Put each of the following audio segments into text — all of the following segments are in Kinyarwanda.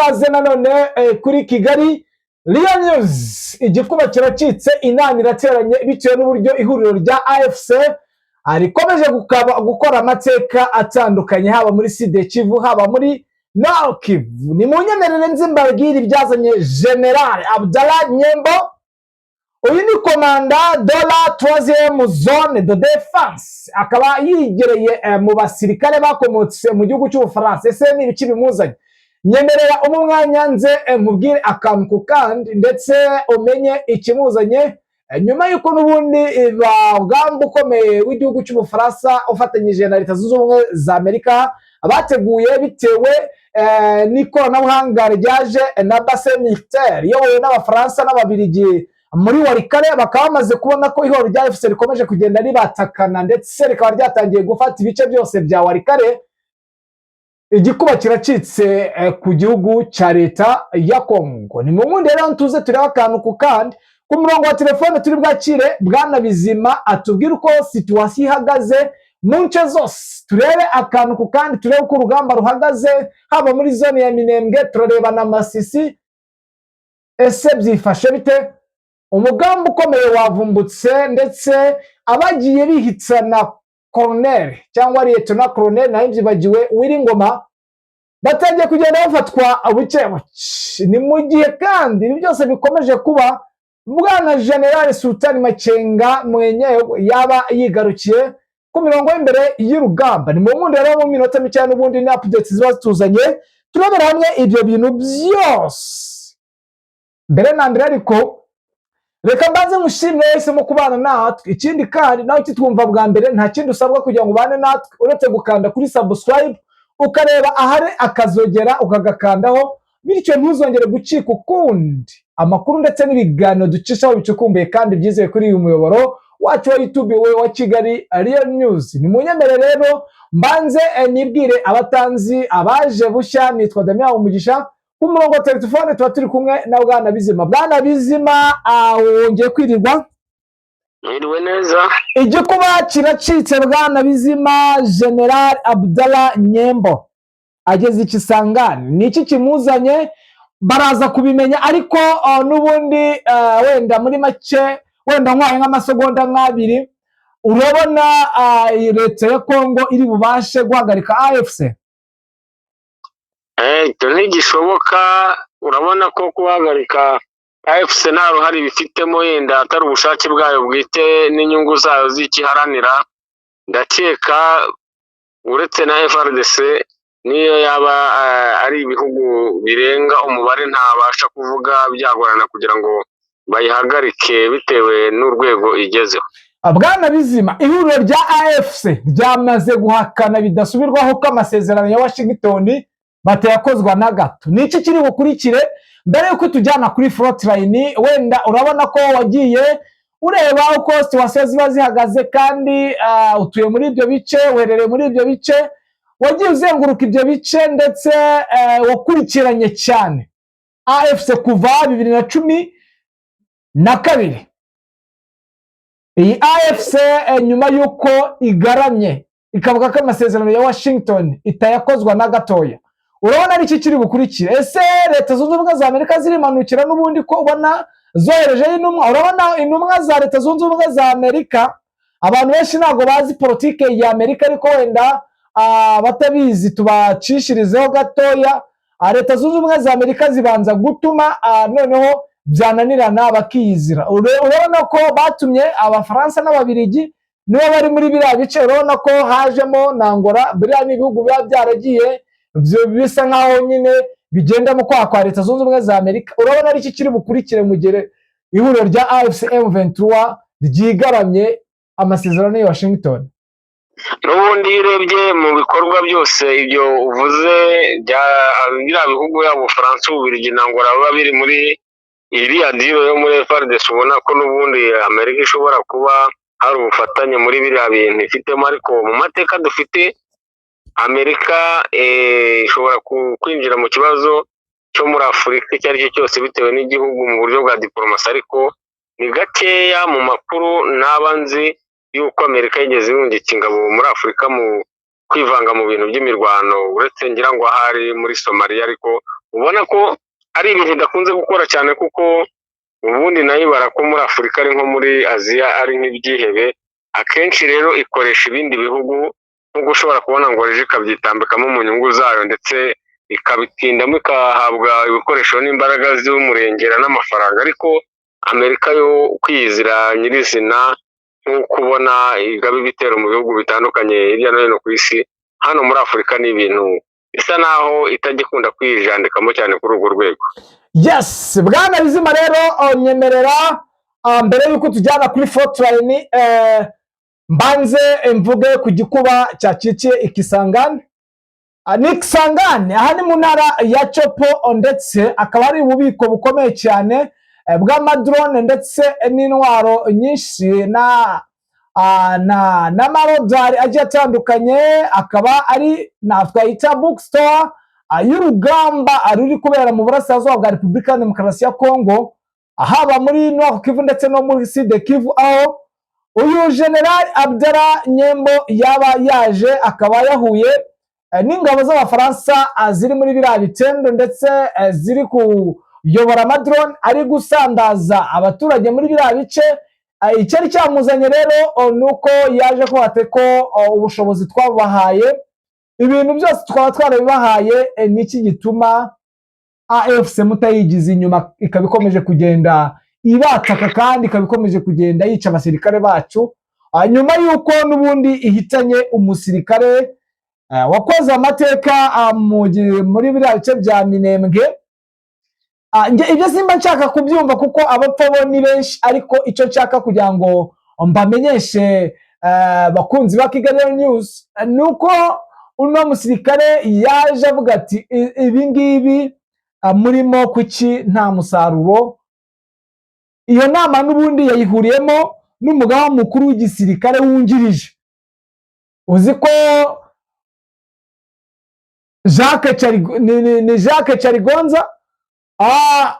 ikaze nanone kuri Kigali Real News. Igikuba kiracitse, inama irateranye bitewe n'uburyo ihuriro rya AFC rikomeje gukora amateka atandukanye, haba muri Sud Kivu, haba muri Nord Kivu. Ni mu nyemerere nzimbabwira ibyazanye General Abdallah Nyembo. Uyu ni komanda de la 3e zone de défense, akaba yigereye mu basirikare bakomotse mu gihugu cy'Ubufaransa. Ese ni ibiki bimuzanye? Nyemerera umwanya nze nkubwire akantu ku kandi ndetse umenye ikimuzanye, nyuma y'uko n'ubundi bagamba ukomeye w'igihugu cy'Ubufaransa ufatanyije na Leta Zunze Ubumwe za Amerika bateguye bitewe n'ikoranabuhanga ryaje na base militaire iyobowe n'Abafaransa n'Ababiligi muri Walikale. Bakaba bamaze kubona ko ihoro rya AFC rikomeje kugenda ribatakana ndetse rikaba ryatangiye gufata ibice byose bya Walikale. Igikuba kiracitse ku gihugu cya leta ya Kongo. Ni mu wundi rero tuze tureba akantu ku kandi. Ku murongo wa telefone turi bwakire Bwana Bizima atubwira uko situation ihagaze mu nce zose. Turebe akantu ku kandi, turebe uko urugamba ruhagaze haba muri zone ya Minembwe, turareba na Masisi. Ese byifashe bite? Umugambi ukomeye wavumbutse ndetse abagiye bihitsana Colonel cyangwa Lieutenant Colonel nayo byibagiwe Uwiringoma batangiye kugenda bafatwa buke buke. Ni mu gihe kandi ibi byose bikomeje kuba, Bwana General Sultan Makenga mwenyewe yaba yigarukiye ku mirongo y'imbere y'urugamba. Ni mu wundi rero mu minota mike n'ubundi ni updates ziba zituzanye, turabera hamwe ibyo bintu byose. Mbere na mbere ariko reka mbanze ngushimire wese mu kubana natwe. Ikindi kandi nawe kitwumva bwa mbere nta kindi usabwa kugira ngo ubane natwe uretse gukanda kuri subscribe, ukareba ahari akazogera ukagakandaho, bityo ntuzongere gucika ukundi amakuru ndetse n'ibiganiro ducishaho bicukumbuye kandi byizewe kuri uyu muyoboro wacu wa YouTube wa Kigali Real News. Ni munyemere rero mbanze nibwire abatanzi abaje bushya. Nitwa Damien Umugisha, ku murongo wa telefone tuba turi kumwe na Bwana Bizima. Bwana Bizima, wongeye kwirirwa? Mwiriwe neza. Igikuba kiracitse Bwana Bizima. General Abdallah Nyembo ageze Ikisangani. Ni iki kimuzanye? Baraza kubimenya ariko n'ubundi wenda muri make, wenda nkwaye nk'amasegonda nk'abiri, urabona leta ya Kongo iri bubashe guhagarika AFC? Icyo ntigishoboka. Urabona ko guhagarika AFC nta ruhare bifitemo, yenda atari ubushake bwayo bwite n'inyungu zayo z'ikiharanira. Ndakeka uretse na FARDC niyo yaba ari ibihugu birenga umubare ntabasha kuvuga, byagorana kugira ngo bayihagarike bitewe n'urwego igezeho. Bwana Bizima, ihuriro rya AFC ryamaze guhakana bidasubirwaho ko amasezerano ya Washington batayakozwa na gato. Ni iki kiri bukurikire mbere yuko tujyana kuri frontline? Wenda urabona ko wagiye ureba uko situation ziba zihagaze kandi utuye muri ibyo bice, uherereye muri ibyo bice, wagiye uzenguruka ibyo bice ndetse wakurikiranye cyane AFC kuva 2012. Iyi AFC nyuma yuko igaramye ikavuga ko amasezerano ya Washington itayakozwa na gatoya, urabona ari iki kiri bukurikire? Ese Leta Zunze Ubumwe za Amerika zirimanukira n'ubundi ko ubona zohereje intumwa? Urabona intumwa za Leta Zunze Ubumwe za Amerika, abantu benshi ntabwo bazi politike ya Amerika, ariko wenda batabizi tubacishirizeho gatoya. Leta Zunze Ubumwe za Amerika zibanza gutuma noneho byananirana bakiyizira. Urabona ko batumye Abafaransa n'Ababiligi nibo bari muri biriya bice. Urabona ko hajemo na Angola. Biriya ni ibihugu biba byaragiye bisa nkaho nyine bigenda mu kwaha kwa Leta Zunze Ubumwe za Amerika. Urabona ari iki kiri bukurikire mu gihe ihuriro rya AFC M23 ryigaramye amasezerano ya Washington? N'ubundi urebye mu bikorwa byose ibyo uvuze bya bihugu yabo Ubufaransa, Ububiligi na Angola baba biri muri iriya diro yo muri FARDC, ubona ko n'ubundi Amerika ishobora kuba hari ubufatanye muri biriya bintu ifitemo. Ariko mu mateka dufite, Amerika ishobora kwinjira mu kibazo cyo muri Afurika icyo ari cyo cyose bitewe n'igihugu mu buryo bwa diplomasi, ariko ni gakeya mu makuru naba nzi yuko Amerika yigeze yungika ingabo muri Afurika mu kwivanga mu bintu by'imirwano, uretse ngira ngo ahari muri Somalia, ariko ubona ko ari ibintu idakunze gukora cyane, kuko ubundi nayo ibara ko muri Afurika ari nko muri Aziya ari nk'ibyihebe. Akenshi rero ikoresha ibindi bihugu, nk'uko ushobora kubona ngo rije ikabyitambikamo mu nyungu zayo, ndetse ikabitindamo ikahabwa ibikoresho n'imbaraga z'umurengera n'amafaranga. Ariko Amerika yo kwiyizira nyirizina, nk'uko ubona igaba ibitero mu bihugu bitandukanye hirya no hino ku isi, hano muri Afurika ni ibintu bisa naho itagikunda kwijandikamo cyane kuri urwo rwego. Yes, Bwana Bizima rero nyemerera mbere yuko tujyana kuri Fortline mbanze mvuge ku gikuba cyacikiye ikisangane. Ni Kisangani, aha ni mu ntara ya Chopo, ndetse akaba ari ububiko bukomeye cyane bw'amadrone ndetse n'intwaro nyinshi n'amarodari agiye atandukanye. Akaba ari twayita bookstore y'urugamba ruri kubera mu burasirazuba bwa Repubulika ya Demokarasi ya Kongo, haba muri Nord Kivu ndetse no muri Sud Kivu, aho uyu General Abdallah Nyembo yaba yaje akaba yahuye n'ingabo z'Abafaransa ziri muri biriya bitendo, ndetse ziri kuyobora amadrone ari gusandaza abaturage muri biriya bice. Icyari cyamuzanye rero ni uko yaje kubate ko ubushobozi twabahaye, ibintu byose twaba twarabibahaye, niki gituma AFC mutayigize inyuma ikaba ikomeje kugenda ibataka kandi ikaba ikomeje kugenda yica abasirikare bacu, nyuma y'uko n'ubundi ihitanye umusirikare wakoze amateka muri biriya bice bya Minembwe. Ibyo simba nshaka kubyumva kuko abapfa bo ni benshi, ariko icyo nshaka kugira ngo mbamenyeshe bakunzi ba Kigali News ni uko uno musirikare yaje avuga ati ibi ngibi murimo kuki nta musaruro. Iyo nama n'ubundi yayihuriyemo n'umugaba mukuru w'igisirikare wungirije, uzi ko Jacques Charigonza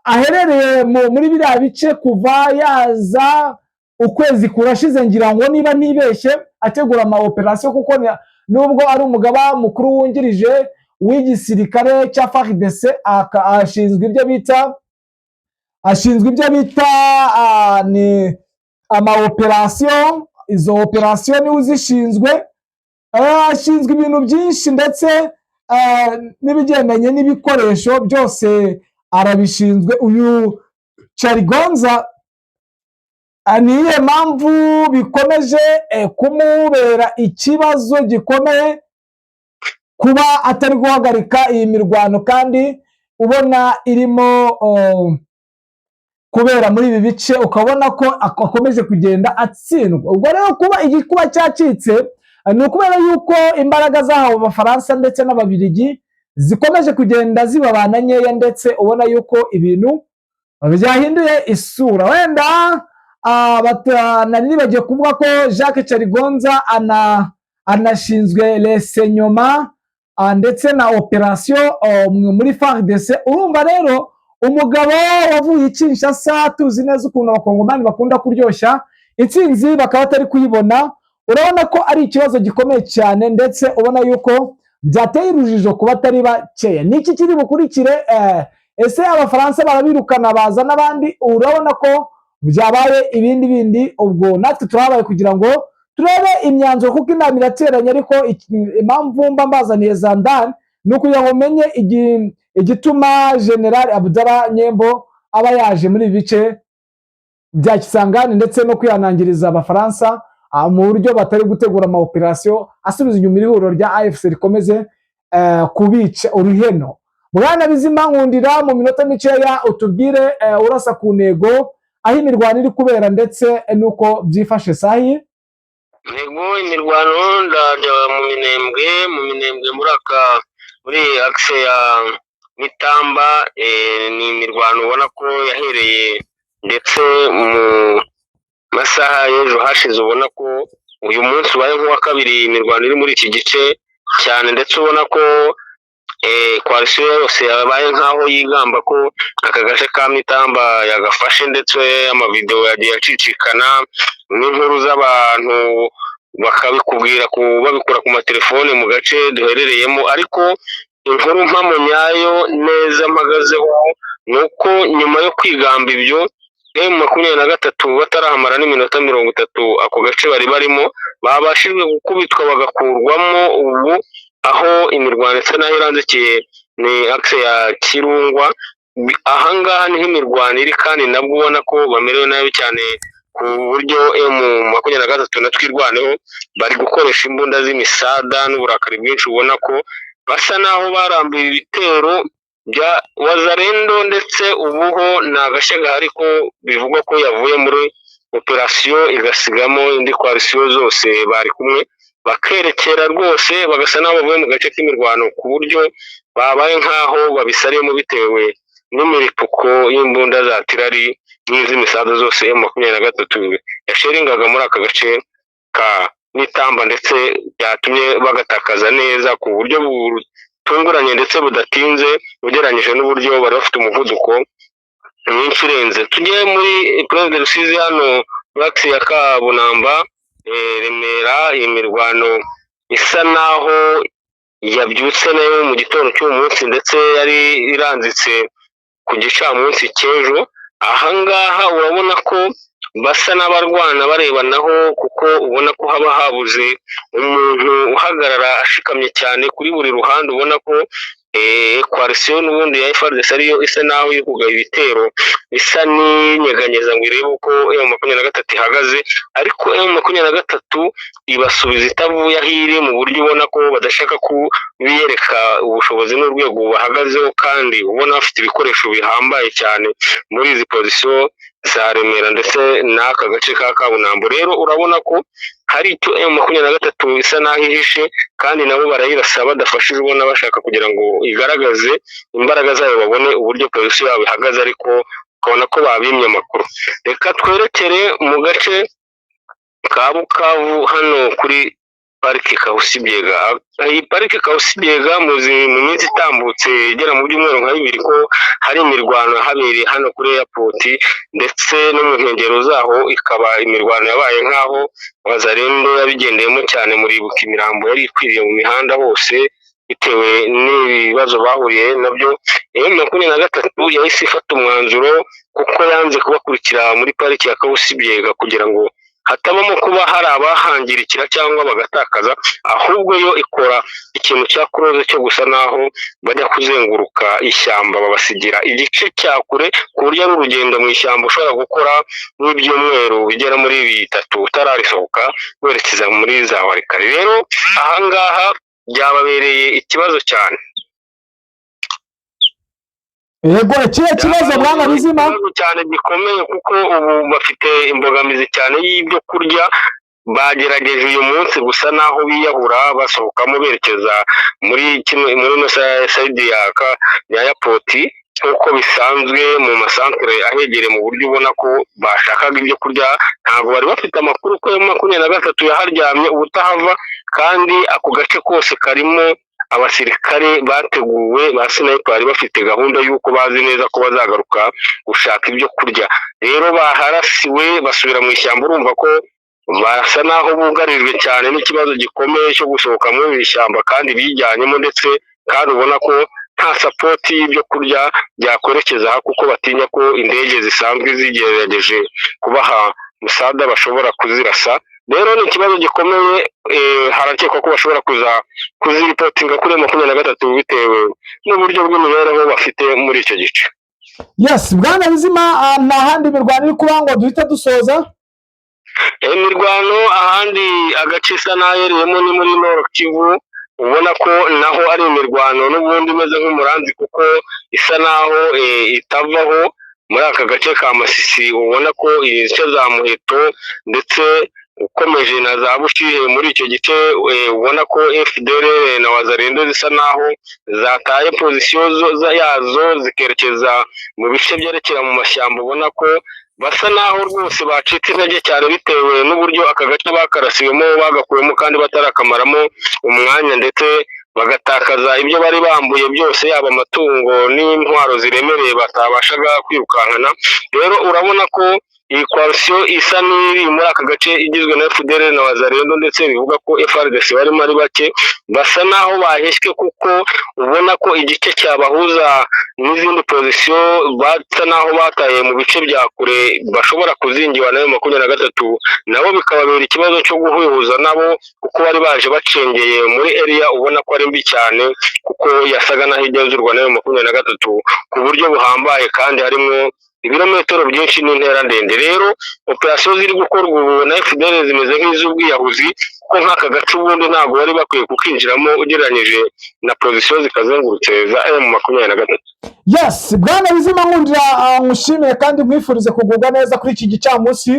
aherereye muri biriya bice kuva yaza ukwezi kurashize, ngira ngo niba ntibeshye, ategura ama operation, kuko nubwo ari umugaba mukuru wungirije w'igisirikare cya FARDC, ashinzwe ibyo bita ni ama operation. Izo operation niwe uzishinzwe, ashinzwe ibintu byinshi, ndetse n'ibigendanye n'ibikoresho byose arabishinzwe. Uyu Charigonza niye mpamvu bikomeje kumubera ikibazo gikomeye kuba atari guhagarika iyi mirwano, kandi ubona irimo kubera muri ibi bice, ukabona ko akomeje kugenda atsindwa. Ubwo rero kuba igikuba cyacitse ni ukubera yuko imbaraga zahawe Abafaransa ndetse n'Ababiligi zikomeje kugenda zibabana nkeya, ndetse ubona yuko ibintu byahinduye isura. Wenda nari bagiye kuvuga ko Jacques Charigonza anashinzwe resenyoma ndetse na operation muri FARDC. Urumva rero umugabo wavuye Kinshasa, tuzi neza ukuntu abakongomani bakunda kuryoshya intsinzi bakaba batari kuyibona. Urabona ko ari ikibazo gikomeye cyane, ndetse ubona yuko byateye urujijo kuba atari bakeya. Niki kiri bukurikire? Ese Abafaransa barabirukana baza n'abandi? Urabona ko byabaye ibindi bindi. Ubwo natwe turabaye kugira ngo turebe imyanzuro, kuko inama irateranye, ariko impamvu mba mbazaniye Zandani ni ukugira ngo umenye igituma General Abdallah Nyembo aba yaje muri ibi bice bya Kisangani, ndetse no kwihanangiriza Abafaransa mu buryo batari gutegura ama operation asubiza inyuma ihuriro rya AFC rikomeze kubica uruheno. Bwana Bizima, nkundira mu minota mikeya utubwire urasa ku ntego aho imirwano iri kubera, ndetse nuko byifashe sahi. Ntego imirwano ndajya mu Minembwe muri axe ya Mitamba. Ni imirwano ubona ko yahereye ndetse mu masaha y'ejo hashize, ubona ko uyu munsi ubaye nk'uwa kabiri imirwano iri muri iki gice cyane, ndetse ubona ko koalisiyo yose yabaye nk'aho yigamba ko aka gace ka Mitamba yagafashe, ndetse amavideo yagiye acicikana n'inkuru z'abantu bakabikubwira babikura ku matelefone mu gace duherereyemo. Ariko inkuru mpamo nyayo neza mpagazeho ni uko nyuma yo kwigamba ibyo M23 batarahamara n'iminota 30 ako gace bari barimo babashijwe gukubitwa bagakurwamo. Ubu aho imirwano isa naho iranzikiye ni axe ya Kirungwa. Ahangaha niho imirwano iri kandi nabwo ubona ko bamerewe nabi cyane ku buryo M23 na twirwaneho bari gukoresha imbunda z'imisada n'uburakari bwinshi, ubona ko basa naho barambuye ibitero bya Wazalendo, ndetse ubuho ni agashya gahari ko bivugwa ko yavuye muri operasiyo igasigamo indi koalisiyo zose bari kumwe bakerekera rwose bagasa n'aho bavuye mu gace k'imirwano, ku buryo babaye nk'aho babisariyemo bitewe n'imiripuko y'imbunda za tirari n'iz'imisada zose M23 yasheringaga muri aka gace ka Nitamba, ndetse byatumye bagatakaza neza ku buryo butunguranye ndetse budatinze ugereranyije n'uburyo bari bafite umuvuduko mwinshi urenze. Tujye muri Province de Rusizi hano axe ya Kabunamba, Remera, imirwano isa naho yabyutse nayo mu gitondo cy'uyu munsi ndetse yari iranzitse ku gicamunsi cy'ejo. Ahangaha urabona ko basa n'abarwana barebanaho, kuko ubona ko haba habuze umuntu uhagarara ashikamye cyane kuri buri ruhande. ubona ko koalisiyo n'ubundi ya FARDC ariyo isa naho ikugaye ibitero bisa n'inyeganyeza ngo irebe uko M23 ihagaze, ariko M23 ibasubiza itavuye aho iri, mu buryo ubona ko badashaka kubiyereka ubushobozi n'urwego bahagazeho, kandi ubona bafite ibikoresho bihambaye cyane muri izi pozisiyo za Remera ndetse n'aka gace ka Kabunambo. Rero urabona ko hari icyo M23 isa naho ihishe, kandi nabo barayirasa badafashije, ubona bashaka kugira ngo igaragaze imbaraga zayo babone uburyo polisi yabo ihagaze, ariko ukabona ko babimye amakuru. Reka twerekere mu gace ka Bukavu hano kuri parike Kahusibiega. Iyi parike Kahusibiega muzi mu minsi itambutse igera mu byumweru nka 2 ko hari imirwano habereye hano kuri airport, ndetse no mu nkengero zaho ikaba imirwano yabaye nk'aho Wazalendo yabigendeyemo cyane. Muribuka imirambo yari ikwiriye mu mihanda hose bitewe n'ibibazo bahuriye nabyo. M23 yahise ifata umwanzuro kuko yanze kubakurikira muri pariki ya Kahusibiega kugira ngo hatabamo kuba hari abahangirikira cyangwa bagatakaza, ahubwo yo ikora ikintu cya close cyo gusa naho bajya kuzenguruka ishyamba babasigira igice cya kure, ku buryo ari urugendo mu ishyamba ushobora gukora n'ibyumweru bigera muri 3 utararisohoka werekeza muri za Warikari. Rero ahangaha byababereye ikibazo cyane. Yego, ikihe kibazo Bwana Bizima? Cyane gikomeye, kuko ubu bafite imbogamizi cyane y'ibyo kurya. Bagerageje uyu munsi gusa naho biyahura basohokamo berekeza muri no side ya airport, nk'uko bisanzwe mu masantere ahegereye, mu buryo ubona ko bashakaga ibyo kurya. Ntabwo bari bafite amakuru ko M23 yaharyamye ubutahava, kandi ako gace kose karimo abasirikare bateguwe ba sniper, bari bafite gahunda y'uko bazi neza ko bazagaruka gushaka ibyo kurya. Rero baharasiwe basubira mu ishyamba. Urumva ko basa naho bugarijwe cyane n'ikibazo gikomeye cyo gusohoka muri iri shyamba, kandi bijyanyemo, ndetse kandi ubona ko nta support y'ibyo kurya byakwerekeza aha, kuko batinya ko indege zisanzwe zigerageje kubaha musada bashobora kuzirasa. Rero ni ikibazo gikomeye. Harakekwa ko bashobora kuziripotinga kuri M23 bitewe n'uburyo bw'imibereho bafite muri icyo gice. Yes, Bwana Bizima, nta handi imirwano iri kuba ngo duhita dusoza? Imirwano ahandi agace isa n'ahereyemo ni muri Nord Kivu, ubona ko naho ari imirwano n'ubundi imeze nk'umuranzi, kuko isa naho itavaho muri aka gace ka Masisi. Ubona ko ibice za Muheto ndetse ukomeje na za Bushihe muri icyo gice, ubona ko FDLR na Wazalendo zisa naho zataye pozisiyo yazo zikerekeza mu bice byerekera mu mashyamba. Ubona ko basa naho rwose bacitse intege cyane bitewe n'uburyo aka gace bakarasiwemo bagakuyemo kandi batarakamaramo umwanya, ndetse bagatakaza ibyo bari bambuye byose, yaba amatungo n'intwaro ziremereye batabashaga kwirukankana. Rero urabona ko iyi coalition isa n'iri muri aka gace igizwe na FDLR na Wazalendo, ndetse bivuga ko FARDC barimo ari bake, basa naho baheshywe kuko ubona ko igice cyabahuza n'izindi position basa naho bataye mu bice bya kure bashobora kuzingiwa nayo 23, nabo bikababera ikibazo cyo guhuza nabo kuko bari baje bacengeye muri area ubona ko ari mbi cyane, kuko yasaga naho igenzurwa nayo 23 ku buryo buhambaye kandi harimo ibirometero byinshi n'intera ndende. Rero operasiyo ziri gukorwa ubu na FDL zimeze nk'iz'ubwiyahuzi, kuko nk'aka gace ubundi ntabwo bari bakwiye kukinjiramo ugereranyije na pozisiyo zikazengurutse za M23. Yes, bwana Bizima Nkundira, nkushimiye kandi nkwifurize kugubwa neza kuri iki gicamunsi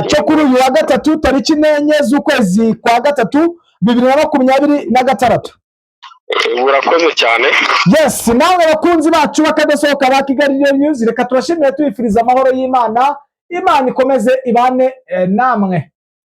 cyo kuri uyu wa gatatu tariki 4 z'ukwezi kwa gatatu 2026. Urakoze cyane. Yes, nawe bakunzi bacu bakadasohoka ba Kigali News, reka turashimire tubifuriza amahoro y'Imana, Imana ikomeze ibane namwe.